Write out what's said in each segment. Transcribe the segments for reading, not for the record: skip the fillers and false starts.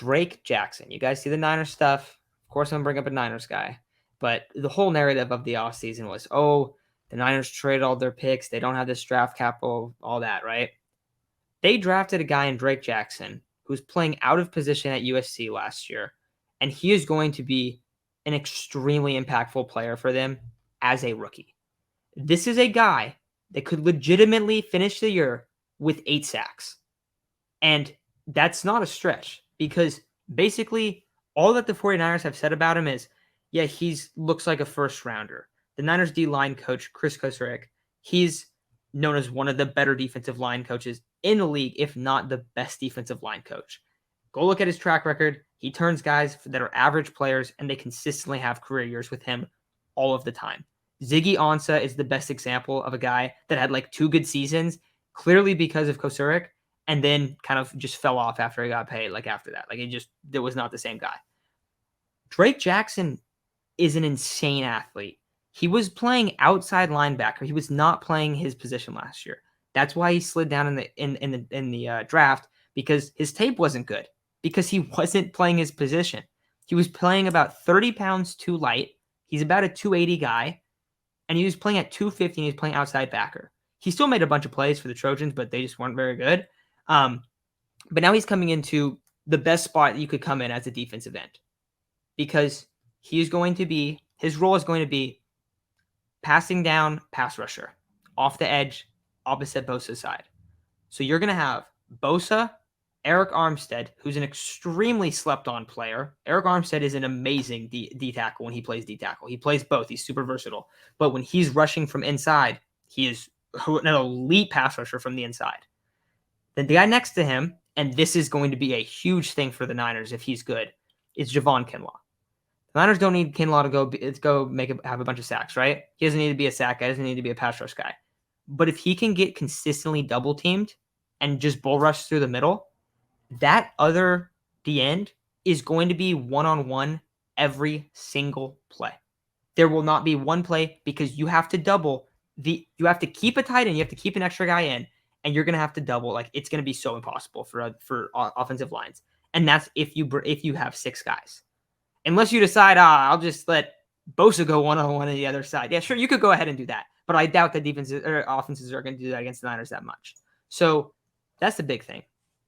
Drake Jackson. You guys see the Niners stuff. Of course, I'm going to bring up a Niners guy. But the whole narrative of the offseason was, oh, the Niners traded all their picks. They don't have this draft capital, all that, right? They drafted a guy in Drake Jackson who's playing out of position at USC last year, and he is going to be an extremely impactful player for them as a rookie. This is a guy that could legitimately finish the year with 8 sacks. And that's not a stretch because basically all that the 49ers have said about him is, yeah, looks like a first rounder. The Niners D-line coach, Chris Kosurick, he's known as one of the better defensive line coaches in the league, if not the best defensive line coach. Go look at his track record. He turns guys that are average players, and they consistently have career years with him all of the time. Ziggy Ansah is the best example of a guy that had like 2 good seasons, clearly because of Kosurick, and then kind of just fell off after he got paid, like after that. Like it was not the same guy. Drake Jackson is an insane athlete. He was playing outside linebacker. He was not playing his position last year. That's why he slid down in the draft, because his tape wasn't good, because he wasn't playing his position. He was playing about 30 pounds too light. He's about a 280 guy, and he was playing at 250, and he was playing outside backer. He still made a bunch of plays for the Trojans, but they just weren't very good. But now he's coming into the best spot you could come in as a defensive end, because his role is going to be passing down pass rusher off the edge, opposite Bosa's side. So you're going to have Bosa, Eric Armstead, who's an extremely slept-on player. Eric Armstead is an amazing D-tackle when he plays D-tackle. He plays both. He's super versatile. But when he's rushing from inside, he is an elite pass rusher from the inside. Then the guy next to him, and this is going to be a huge thing for the Niners if he's good, is Javon Kinlaw. The Niners don't need Kinlaw to have a bunch of sacks, right? He doesn't need to be a sack guy. He doesn't need to be a pass rush guy. But if he can get consistently double teamed and just bull rush through the middle, that other D end is going to be one-on-one every single play. There will not be one play because you have to you have to keep a tight end, you have to keep an extra guy in, and you're going to have to double. Like, it's going to be so impossible for offensive lines. And that's if you have 6 guys. Unless you decide, I'll just let Bosa go one-on-one on the other side. Yeah, sure, you could go ahead and do that. But I doubt that defenses or offenses are going to do that against the Niners that much. So that's the big thing.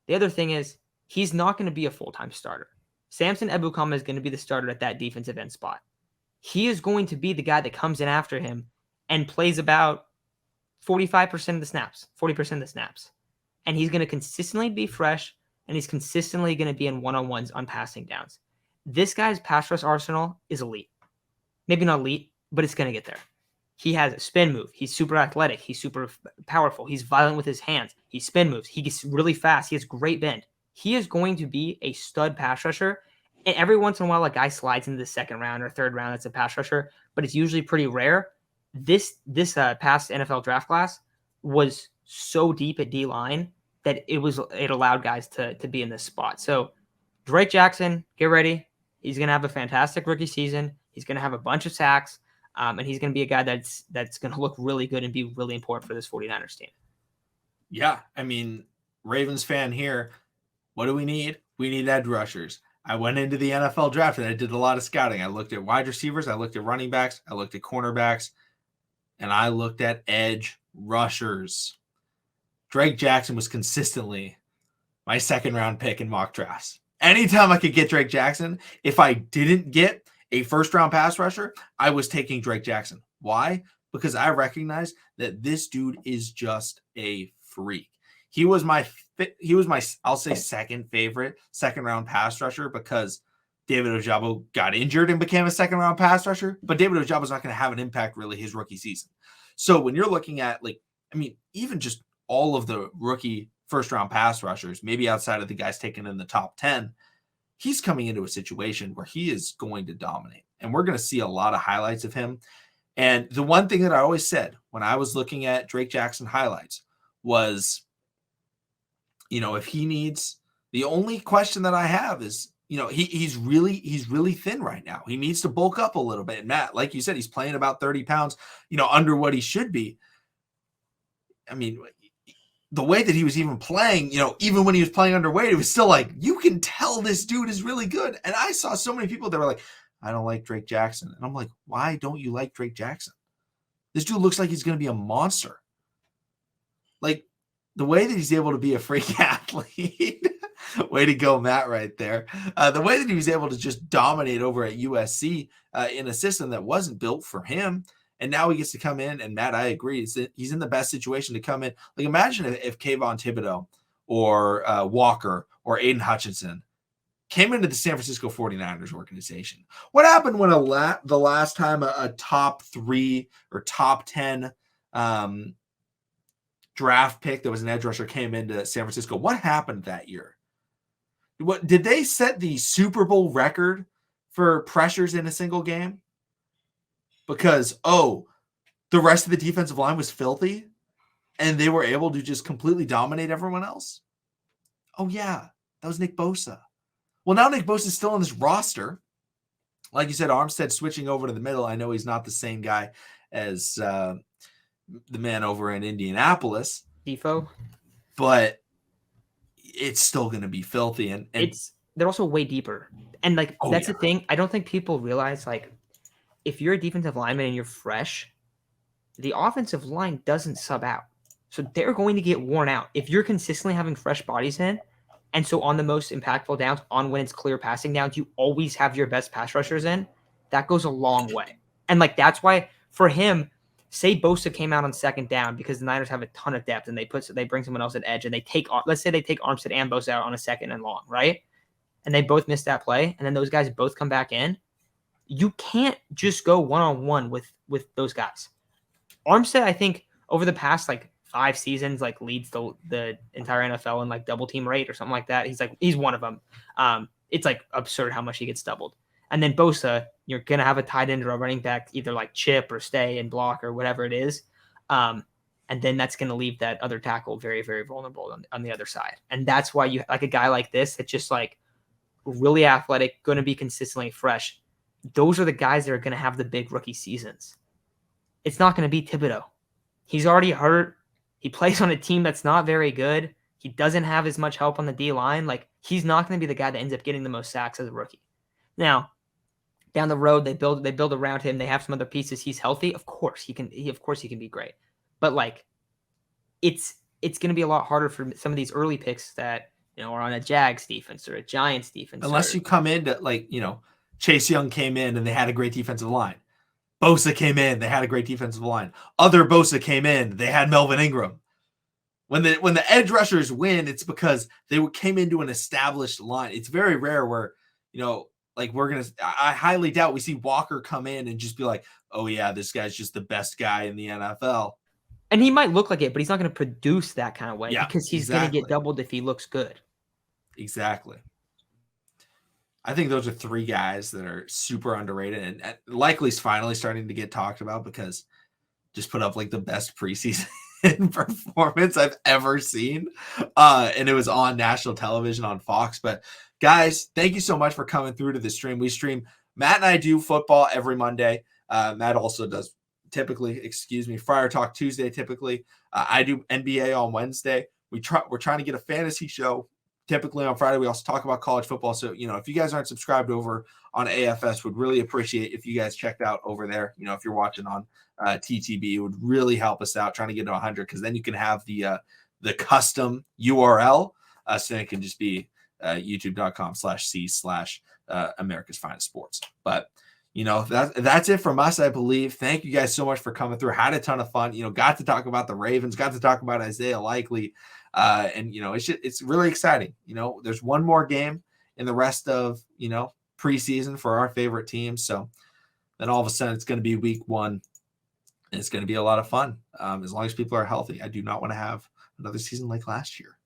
The other thing is he's not going to be a full-time starter. Samson Ebukam is going to be the starter at that defensive end spot. He is going to be the guy that comes in after him and plays about 45% of the snaps, 40% of the snaps. And he's going to consistently be fresh, and he's consistently going to be in one-on-ones on passing downs. This guy's pass rush arsenal is elite. Maybe not elite, but it's going to get there. He has a spin move. He's super athletic. He's super powerful. He's violent with his hands. He spin moves. He gets really fast. He has great bend. He is going to be a stud pass rusher. And every once in a while, a guy slides into the 2nd round or 3rd round that's a pass rusher, but it's usually pretty rare. This past NFL draft class was so deep at D-line that it allowed guys to be in this spot. So Drake Jackson, get ready. He's going to have a fantastic rookie season. He's going to have a bunch of sacks, and he's going to be a guy that's going to look really good and be really important for this 49ers team. Yeah, I mean, Ravens fan here. What do we need? We need edge rushers. I went into the NFL draft and I did a lot of scouting. I looked at wide receivers, I looked at running backs, I looked at cornerbacks, and I looked at edge rushers. Drake Jackson was consistently my 2nd-round pick in mock drafts. Anytime I could get Drake Jackson, if I didn't get a 1st-round pass rusher, I was taking Drake Jackson. Why? Because I recognize that this dude is just a freak. He was my, I'll say, 2nd favorite 2nd-round pass rusher because David Ojabo got injured and became a 2nd-round pass rusher, but David Ojabo's not going to have an impact really his rookie season. So when you're looking at, even just all of the rookie 1st-round pass rushers, maybe outside of the guys taken in the top 10, he's coming into a situation where he is going to dominate. And we're going to see a lot of highlights of him. And the one thing that I always said when I was looking at Drake Jackson highlights was, if he needs, the only question that I have is, he's really thin right now. He needs to bulk up a little bit. And Matt, like you said, he's playing about 30 pounds, under what he should be. I mean, the way that he was even playing, even when he was playing underweight, it was still like, you can tell this dude is really good. And I saw so many people that were like, I don't like Drake Jackson. And I'm like, why don't you like Drake Jackson? This dude looks like he's going to be a monster. Like, the way that he's able to be a freak athlete, way to go, Matt, right there. The way that he was able to just dominate over at USC in a system that wasn't built for him. And now he gets to come in, and Matt, I agree. He's in the best situation to come in. Like, imagine if Kayvon Thibodeau or Walker or Aiden Hutchinson came into the San Francisco 49ers organization. What happened when the last time a top 3 or top 10 draft pick that was an edge rusher came into San Francisco? What happened that year? What did they set the Super Bowl record for pressures in a single game? Because, the rest of the defensive line was filthy and they were able to just completely dominate everyone else? Oh, yeah, that was Nick Bosa. Well, now Nick Bosa is still on this roster. Like you said, Armstead switching over to the middle. I know he's not the same guy as the man over in Indianapolis. Defo. But it's still going to be filthy. And they're also way deeper. And, that's the thing. I don't think people realize, if you're a defensive lineman and you're fresh, the offensive line doesn't sub out. So they're going to get worn out. If you're consistently having fresh bodies in, and so on the most impactful downs, on when it's clear passing downs, you always have your best pass rushers in, that goes a long way. And, that's why, for him, say Bosa came out on second down because the Niners have a ton of depth and they bring someone else at edge and let's say they take Armstead and Bosa out on a second and long, right? And they both miss that play, and then those guys both come back in. You can't just go one-on-one with those guys. Armstead, I think, over the past 5 seasons, leads the entire NFL in double team rate or something like that. He's one of them. It's absurd how much he gets doubled. And then Bosa, you're gonna have a tight end or a running back either chip or stay and block or whatever it is, and then that's gonna leave that other tackle very, very vulnerable on the other side. And that's why you a guy like this that's just really athletic, going to be consistently fresh. Those are the guys that are going to have the big rookie seasons. It's not going to be Thibodeau. He's already hurt. He plays on a team that's not very good. He doesn't have as much help on the D-line. He's not going to be the guy that ends up getting the most sacks as a rookie. Now, down the road, they build around him. They have some other pieces. He's healthy. Of course, he can be great. But it's going to be a lot harder for some of these early picks that are on a Jags defense or a Giants defense. Unless you come into Chase Young came in and they had a great defensive line. Bosa came in, they had a great defensive line. Other Bosa came in, they had Melvin Ingram. When the edge rushers win, it's because they came into an established line. It's very rare where, I highly doubt we see Walker come in and just be like, oh yeah, this guy's just the best guy in the NFL. And he might look like it, but he's not going to produce that kind of way because he's going to get doubled if he looks good. Exactly. I think those are 3 guys that are super underrated and likely is finally starting to get talked about because just put up the best preseason performance I've ever seen. And it was on national television on Fox. But guys, thank you so much for coming through to the stream. Matt and I do football every Monday. Matt also does Friar Talk Tuesday typically. I do NBA on Wednesday. We're trying to get a fantasy show typically on Friday. We also talk about college football. So, if you guys aren't subscribed over on AFS, would really appreciate if you guys checked out over there. If you're watching on TTB, it would really help us out trying to get to 100 because then you can have the custom URL. So it can just be youtube.com/c/America's Finest Sports. But that's it from us, I believe. Thank you guys so much for coming through. Had a ton of fun. Got to talk about the Ravens, got to talk about Isaiah Likely. And it's really exciting. There's one more game in the rest of, preseason for our favorite team. So then all of a sudden it's going to be week 1 and it's going to be a lot of fun. As long as people are healthy. I do not want to have another season like last year.